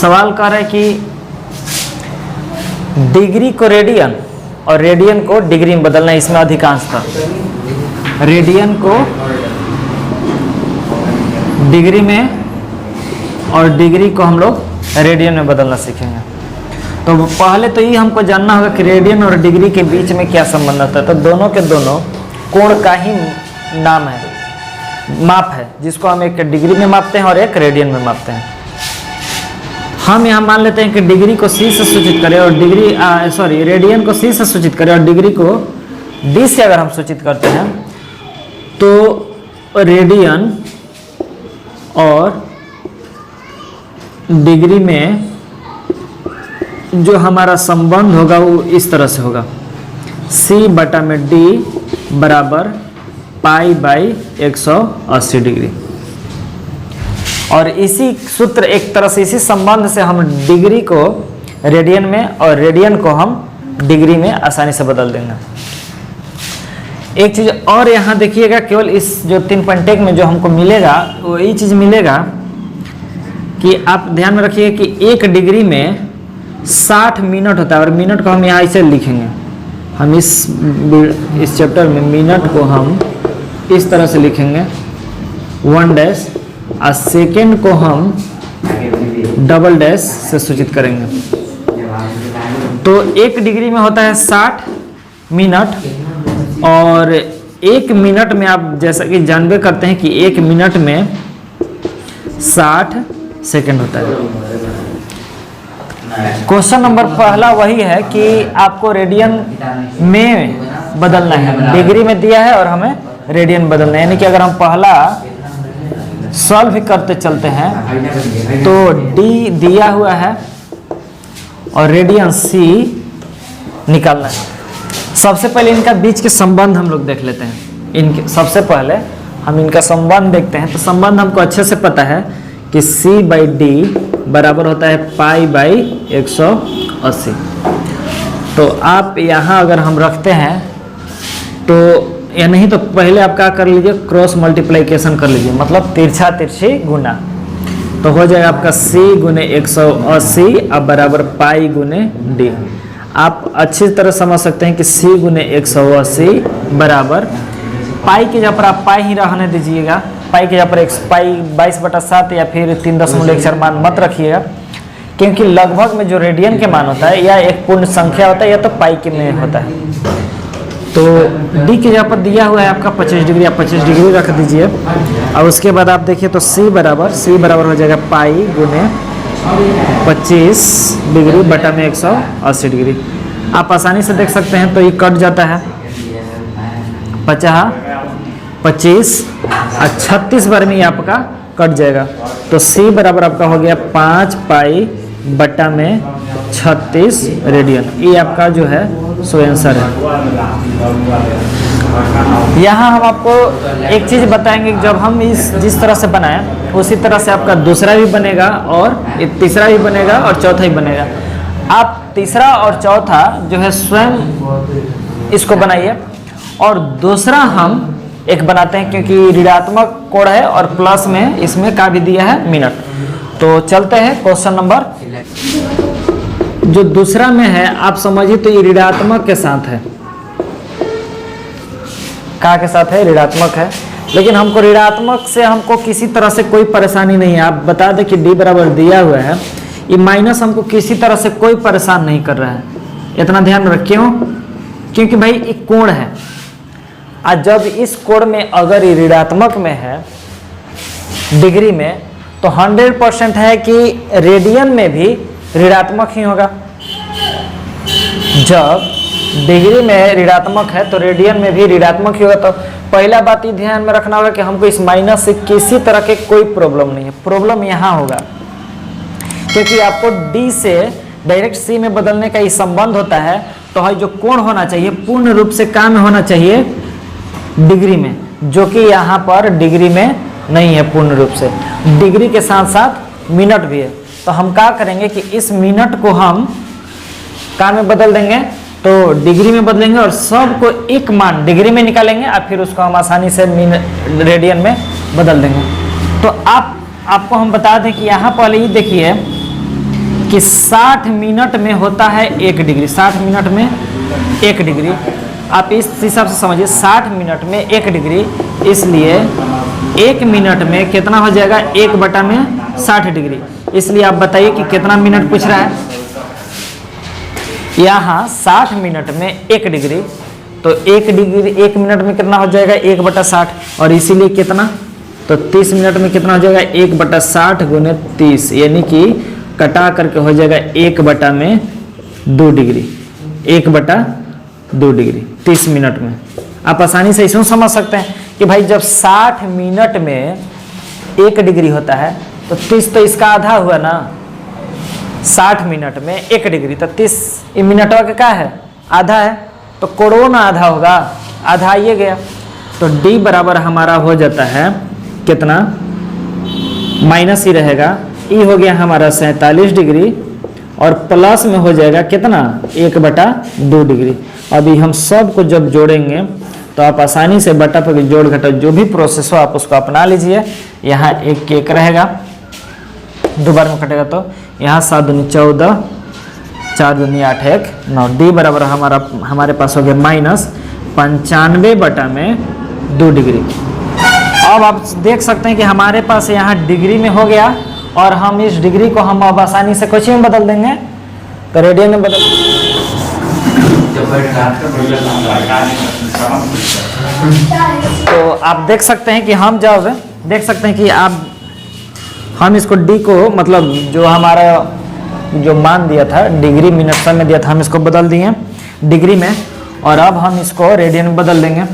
सवाल कह रहा है कि डिग्री को रेडियन और रेडियन को डिग्री में बदलना है, इसमें अधिकांश था। रेडियन को डिग्री में और डिग्री को हम लोग रेडियन में बदलना सीखेंगे। तो पहले तो ये हमको जानना होगा कि रेडियन और डिग्री के बीच में क्या संबंध होता है। तो दोनों के दोनों कोण का ही नाम है, माप है, जिसको हम एक डिग्री में मापते हैं और एक रेडियन में मापते हैं। हम यहाँ मान लेते हैं कि डिग्री को सी से सूचित करें और रेडियन को सी से सूचित करें और डिग्री को डी से अगर हम सूचित करते हैं तो रेडियन और डिग्री में जो हमारा संबंध होगा वो इस तरह से होगा, C बटा में D बराबर पाई बाई 180 डिग्री। और इसी सूत्र, एक तरह से इसी संबंध से हम डिग्री को रेडियन में और रेडियन को हम डिग्री में आसानी से बदल देंगे। एक चीज़ और यहाँ देखिएगा, केवल इस जो 3.1 में जो हमको मिलेगा वो ये चीज़ मिलेगा कि आप ध्यान में रखिए कि एक डिग्री में 60 मिनट होता है और मिनट को हम यहाँ ऐसे लिखेंगे। हम इस चैप्टर में मिनट को हम इस तरह से लिखेंगे 1 डैश और सेकेंड को हम डबल डैश से सूचित करेंगे। तो एक डिग्री में होता है 60 मिनट और एक मिनट में आप जैसा कि जानबे करते हैं कि एक मिनट में 60 सेकेंड होता है। क्वेश्चन नंबर पहला वही है कि आपको रेडियन में बदलना है, डिग्री में दिया है और हमें रेडियन बदलना है। यानी कि अगर हम पहला सॉल्व करते चलते हैं तो डी दिया हुआ है और रेडियन सी निकालना है। सबसे पहले इनका बीच के संबंध हम लोग देख लेते हैं। इनके सबसे पहले हम इनका संबंध देखते हैं। तो संबंध हमको अच्छे से पता है कि C बाई डी बराबर होता है पाई बाई 180। तो आप यहाँ अगर हम रखते हैं तो या नहीं तो पहले आप क्या कर लीजिए, क्रॉस मल्टीप्लिकेशन कर लीजिए, मतलब तिरछा तिरछी गुना। तो हो जाएगा आपका C गुने 180 अब बराबर पाई गुने डी। आप अच्छी तरह समझ सकते हैं कि C गुने 180 बराबर पाई के जगह पर आप पाई ही रहने दीजिएगा। पाई के जगह पर पाई 22/7 या फिर 3.14 मान मत रखिएगा, क्योंकि लगभग में जो रेडियन के मान होता है या एक पूर्ण संख्या होता है या तो पाई के में होता है। तो डी के जगह पर दिया हुआ है आपका 25 डिग्री, आप 25 डिग्री रख दीजिए। और उसके बाद आप देखिए तो C बराबर हो जाएगा पाई गुने 25 डिग्री बटा में 180 डिग्री। आप आसानी से देख सकते हैं। तो ये कट जाता है 50 25 और 36 बार में ये आपका कट जाएगा। तो C बराबर आपका हो गया 5 पाई बटा में 36 रेडियन। ये आपका जो है सो आंसर है। यहाँ हम आपको एक चीज़ बताएंगे, जब हम जिस तरह से बनाएं उसी तरह से आपका दूसरा भी बनेगा और तीसरा भी बनेगा और चौथा भी बनेगा। आप तीसरा और चौथा जो है स्वयं इसको बनाइए और दूसरा हम एक बनाते हैं, क्योंकि ऋणात्मक कोण है और प्लस में इसमें का भी दिया है मिनट। तो चलते हैं क्वेश्चन नंबर जो दूसरा में है। आप समझिए तो ये ऋणात्मक के साथ है, का के साथ है, ऋणात्मक है। लेकिन हमको ऋणात्मक से हमको किसी तरह से कोई परेशानी नहीं है। आप बता दें कि डी बराबर दिया हुआ है, ये माइनस हमको किसी तरह से कोई परेशान नहीं कर रहा है। इतना ध्यान रखें, क्योंकि भाई एक कोण है और जब इस कोण में अगर ये ऋणात्मक में है डिग्री में, तो 100% है कि रेडियन में भी ऋणात्मक ही होगा। जब डिग्री में ऋणात्मक है तो रेडियन में भी ऋणात्मक ही होगा। तो पहला बात ये ध्यान में रखना होगा कि हमको इस माइनस से किसी तरह के कोई प्रॉब्लम नहीं है। प्रॉब्लम यहाँ होगा क्योंकि आपको डी से डायरेक्ट सी में बदलने का ये संबंध होता है। तो है जो कोण होना चाहिए पूर्ण रूप से काम होना चाहिए डिग्री में, जो कि यहाँ पर डिग्री में नहीं है पूर्ण रूप से। डिग्री के साथ साथ मिनट भी है। तो हम क्या करेंगे कि इस मिनट को हम का में बदल देंगे, तो डिग्री में बदलेंगे और सबको एक मान डिग्री में निकालेंगे और फिर उसको हम आसानी से रेडियन में बदल देंगे। तो आपको हम बता दें कि यहाँ पहले ही देखिए कि 60 मिनट में होता है 1 डिग्री, 60 मिनट में 1 डिग्री। आप इस हिसाब से समझिए 60 मिनट में 1 डिग्री, इसलिए 1 मिनट में कितना हो जाएगा 1 बटा में 60 डिग्री। इसलिए आप बताइए कि कितना मिनट पूछ रहा है। यहाँ 60 मिनट में 1 डिग्री, तो 1 डिग्री 1 मिनट में कितना हो जाएगा 1 बटा 60, और इसीलिए कितना, तो 30 मिनट में कितना हो जाएगा 1 बटा 60 गुने 30, यानी कि कटा करके हो जाएगा 1 बटा में 2 डिग्री, 1 बटा 2 डिग्री 30 मिनट में। आप आसानी से इसमें समझ सकते हैं कि भाई जब 60 मिनट में 1 डिग्री होता है तो 30 तो इसका आधा हुआ ना, 60 मिनट में 1 डिग्री तो 30 मिनटवा का क्या है, आधा है, तो कोड़ों ना आधा होगा, आधा आइए गया, तो D बराबर हमारा हो जाता है कितना, माइनस ही रहेगा, E हो गया हमारा 47 डिग्री, और प्लस में हो जाएगा कितना 1 बटा 2 डिग्री। अभी हम सब को जब जोड़ेंगे तो आप आसानी से बटा पर जोड़ घटा जो भी प्रोसेस हो आप उसको अपना लीजिए। यहाँ 1 1 रहेगा, 2 बार में कटेगा तो यहाँ 7 दूनी 14, 4 दूनी 8 1 9। D बराबर हमारे पास हो गया माइनस 95 बटा में 2 डिग्री। अब आप देख सकते हैं कि हमारे पास यहाँ डिग्री में हो गया, और हम इस डिग्री को हम अब आसानी से कुछ में बदल देंगे, तो रेडियन में बदल। तो आप देख सकते हैं कि हम जब देख सकते हैं कि हम इसको D को मतलब जो हमारा जो मान दिया था डिग्री मिनट समय दिया था, हम इसको बदल दिए डिग्री में, और अब हम इसको रेडियन में बदल देंगे।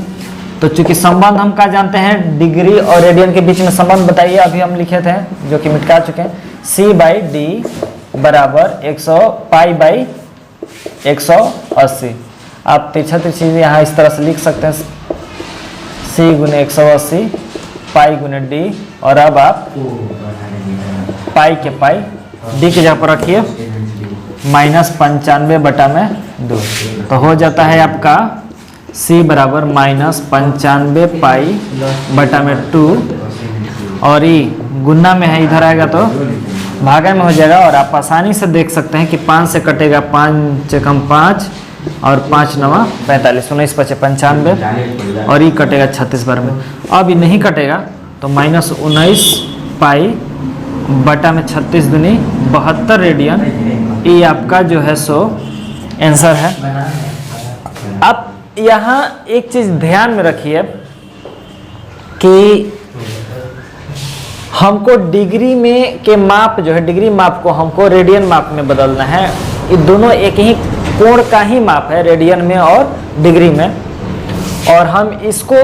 तो चूंकि संबंध हम क्या जानते हैं, डिग्री और रेडियन के बीच में संबंध बताइए, अभी हम लिखे थे जो कि मिटा चुके हैं, C/D बराबर 100 पाई 180। आप पीछे चीज़ यहाँ इस तरह से लिख सकते हैं, C गुने 180 पाई गुने D, और अब आप पाई के पाई D की जगह पर रखिए माइनस 95 बटा में 2, तो हो जाता है आपका C बराबर माइनस 95 पाई बटा में 2, और ये गुना में है, इधर आएगा तो भागा में हो जाएगा। और आप आसानी से देख सकते हैं कि 5 से कटेगा 5 से कम 5, और 5 9 45, 19 5 95, और ये कटेगा 36 बार में। अब ये नहीं कटेगा तो माइनस 19 पाई बटा में 36 दूनी 72 रेडियन, ये आपका जो है सो आंसर है। अब यहाँ एक चीज ध्यान में रखिए कि हमको डिग्री में के माप जो है, डिग्री माप को हमको रेडियन माप में बदलना है। ये दोनों एक ही कोण का ही माप है, रेडियन में और डिग्री में, और हम इसको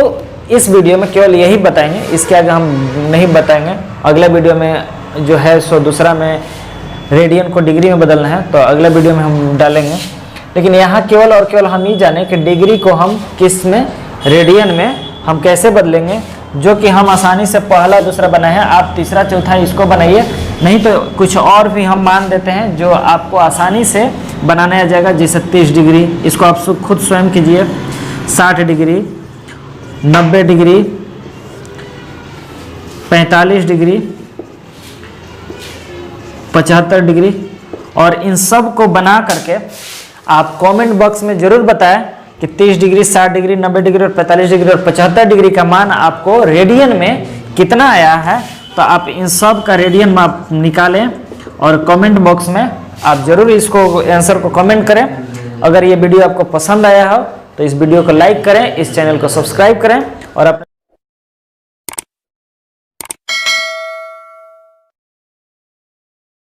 इस वीडियो में केवल यही बताएंगे, इसके आगे हम नहीं बताएंगे। अगले वीडियो में जो है सो दूसरा में रेडियन को डिग्री में बदलना है, तो अगले वीडियो में हम डालेंगे। लेकिन यहाँ केवल और केवल हम ये जाने कि डिग्री को हम किस में, रेडियन में हम कैसे बदलेंगे, जो कि हम आसानी से पहला दूसरा बनाए हैं। आप तीसरा चौथा इसको बनाइए, नहीं तो कुछ और भी हम मान देते हैं जो आपको आसानी से बनाना आ जाएगा। जैसे 30 डिग्री, इसको आप खुद स्वयं कीजिए, 60 डिग्री, 90 डिग्री, 45 डिग्री, 75 डिग्री, और इन सब को बना करके आप कमेंट बॉक्स में जरूर बताएं कि 30 डिग्री, 60 डिग्री, 90 डिग्री और 45 डिग्री और 75 डिग्री का मान आपको रेडियन में कितना आया है। तो आप इन सब का रेडियन माप निकालें और कमेंट बॉक्स में आप जरूर इसको आंसर को कमेंट करें। अगर ये वीडियो आपको पसंद आया हो तो इस वीडियो को लाइक करें, इस चैनल को सब्सक्राइब करें, और अपने